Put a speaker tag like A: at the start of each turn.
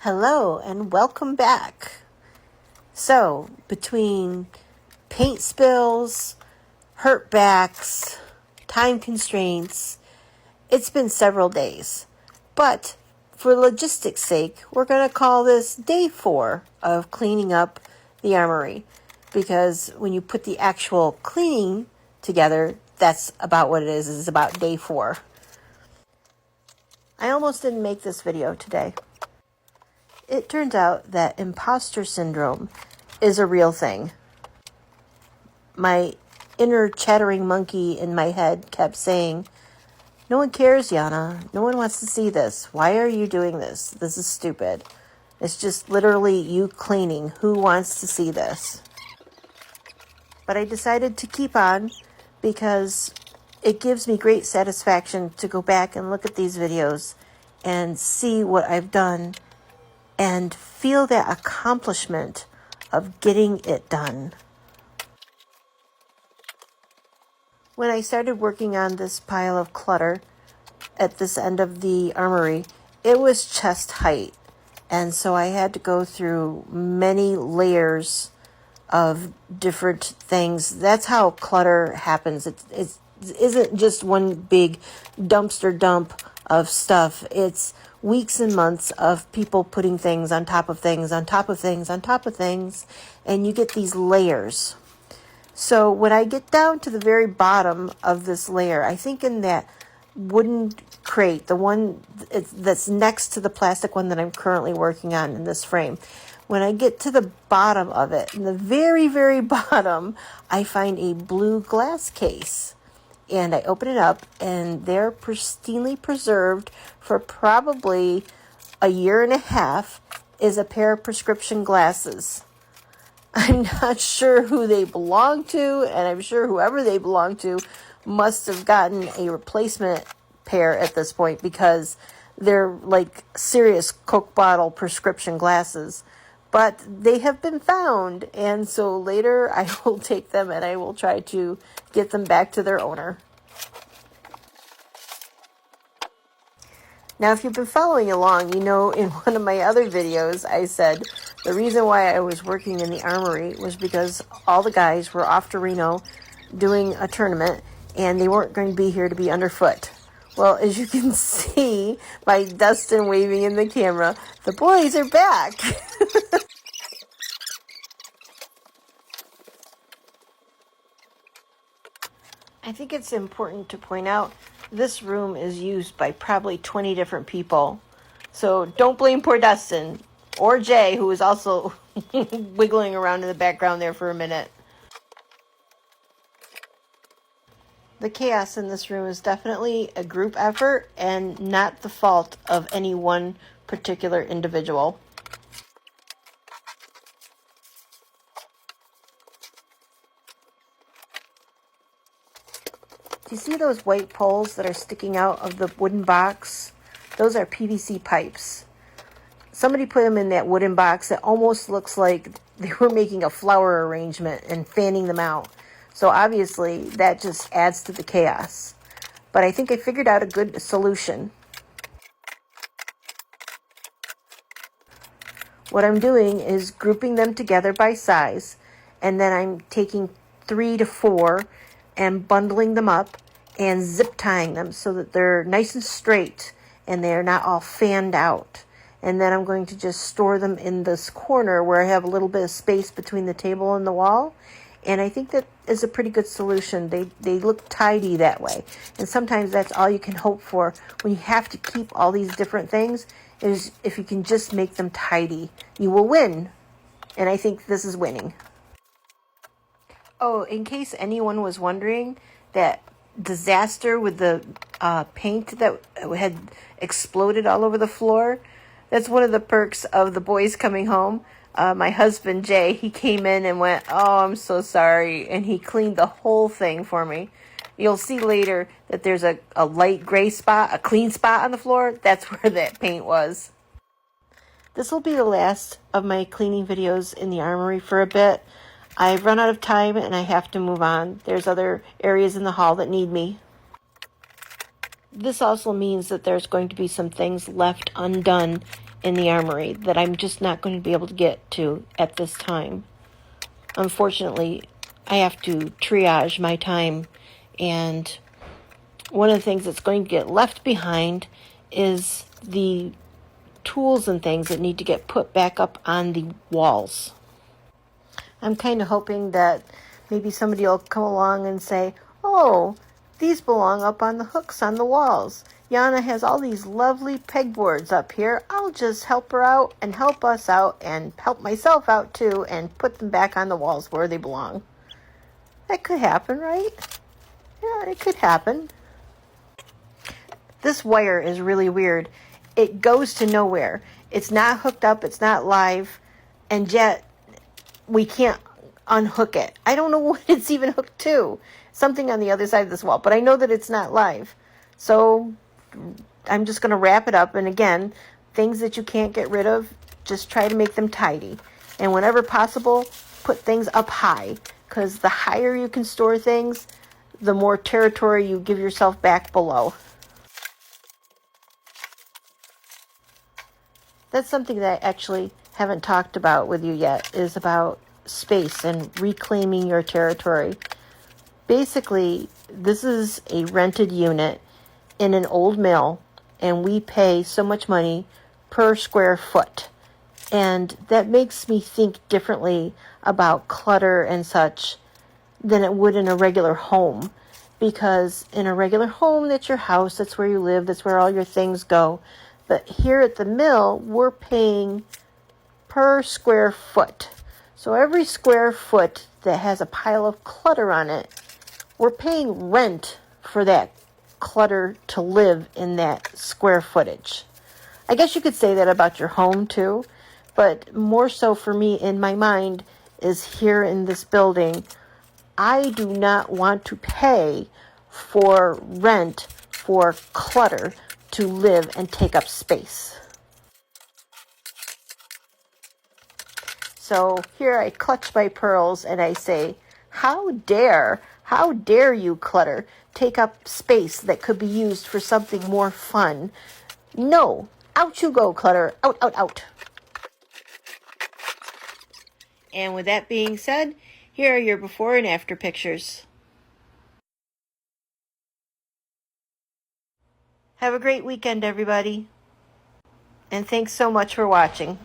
A: Hello and welcome back. So, between paint spills, hurt backs, time constraints, it's been several days. But for logistics' sake, we're going to call this day 4 of cleaning up the armory. Because when you put the actual cleaning together, that's about what it is. It's about day 4. I almost didn't make this video today. It turns out that imposter syndrome is a real thing. My inner chattering monkey in my head kept saying, "No one cares, Yana. No one wants to see this. Why are you doing this? This is stupid. It's just literally you cleaning. Who wants to see this?" But I decided to keep on because it gives me great satisfaction to go back and look at these videos and see what I've done and feel that accomplishment of getting it done. When I started working on this pile of clutter at this end of the armory, it was chest height. And so I had to go through many layers of different things. That's how clutter happens. It isn't just one big dumpster dump of stuff. It's weeks and months of people putting things on top of things, on top of things, on top of things, and you get these layers. So when I get down to the very bottom of this layer, I think in that wooden crate, the one that's next to the plastic one that I'm currently working on in this frame, when I get to the bottom of it, in the very, very bottom, I find a blue glass case. And I open it up, and they're pristinely preserved for probably a year and a half, is a pair of prescription glasses. I'm not sure who they belong to, and I'm sure whoever they belong to must have gotten a replacement pair at this point because they're like serious Coke bottle prescription glasses. But they have been found, and so later I will take them and I will try to get them back to their owner. Now, if you've been following along, you know in one of my other videos I said the reason why I was working in the armory was because all the guys were off to Reno doing a tournament and they weren't going to be here to be underfoot. Well, as you can see by Dustin waving in the camera, the boys are back. I think it's important to point out this room is used by probably 20 different people. So don't blame poor Dustin or Jay, who was also wiggling around in the background there for a minute. The chaos in this room is definitely a group effort and not the fault of any one particular individual. Do you see those white poles that are sticking out of the wooden box? Those are PVC pipes. Somebody put them in that wooden box that almost looks like they were making a flower arrangement and fanning them out. So obviously that just adds to the chaos. But I think I figured out a good solution. What I'm doing is grouping them together by size, and then I'm taking 3 to 4 and bundling them up and zip tying them so that they're nice and straight and they're not all fanned out. And then I'm going to just store them in this corner where I have a little bit of space between the table and the wall. And I think that is a pretty good solution. They look tidy that way. And sometimes that's all you can hope for when you have to keep all these different things, is if you can just make them tidy, you will win. And I think this is winning. Oh, in case anyone was wondering, that disaster with the paint that had exploded all over the floor, that's one of the perks of the boys coming home. My husband, Jay, he came in and went, "Oh, I'm so sorry," and he cleaned the whole thing for me. You'll see later that there's a light gray spot, a clean spot on the floor. That's where that paint was. This will be the last of my cleaning videos in the armory for a bit. I've run out of time and I have to move on. There's other areas in the hall that need me. This also means that there's going to be some things left undone in the armory that I'm just not going to be able to get to at this time. Unfortunately, I have to triage my time, and one of the things that's going to get left behind is the tools and things that need to get put back up on the walls. I'm kind of hoping that maybe somebody will come along and say, oh, these belong up on the hooks on the walls. Yana has all these lovely pegboards up here. I'll just help her out and help us out and help myself out too and put them back on the walls where they belong. That could happen, right? Yeah, it could happen. This wire is really weird. It goes to nowhere. It's not hooked up. It's not live. And yet we can't unhook it. I don't know what it's even hooked to. Something on the other side of this wall. But I know that it's not live. So I'm just going to wrap it up. And again, things that you can't get rid of, just try to make them tidy. And whenever possible, put things up high. Because the higher you can store things, the more territory you give yourself back below. That's something that I actually haven't talked about with you yet, is about space and reclaiming your territory. Basically, this is a rented unit in an old mill, and we pay so much money per square foot. And that makes me think differently about clutter and such than it would in a regular home. Because in a regular home, that's your house, that's where you live, that's where all your things go. But here at the mill, we're paying per square foot. So every square foot that has a pile of clutter on it, we're paying rent for that clutter to live in that square footage. I guess you could say that about your home too, but more so for me in my mind is here in this building, I do not want to pay for rent for clutter to live and take up space. So here I clutch my pearls and I say, how dare you, clutter, take up space that could be used for something more fun? No, out you go, clutter, out, out, out. And with that being said, here are your before and after pictures. Have a great weekend, everybody. And thanks so much for watching.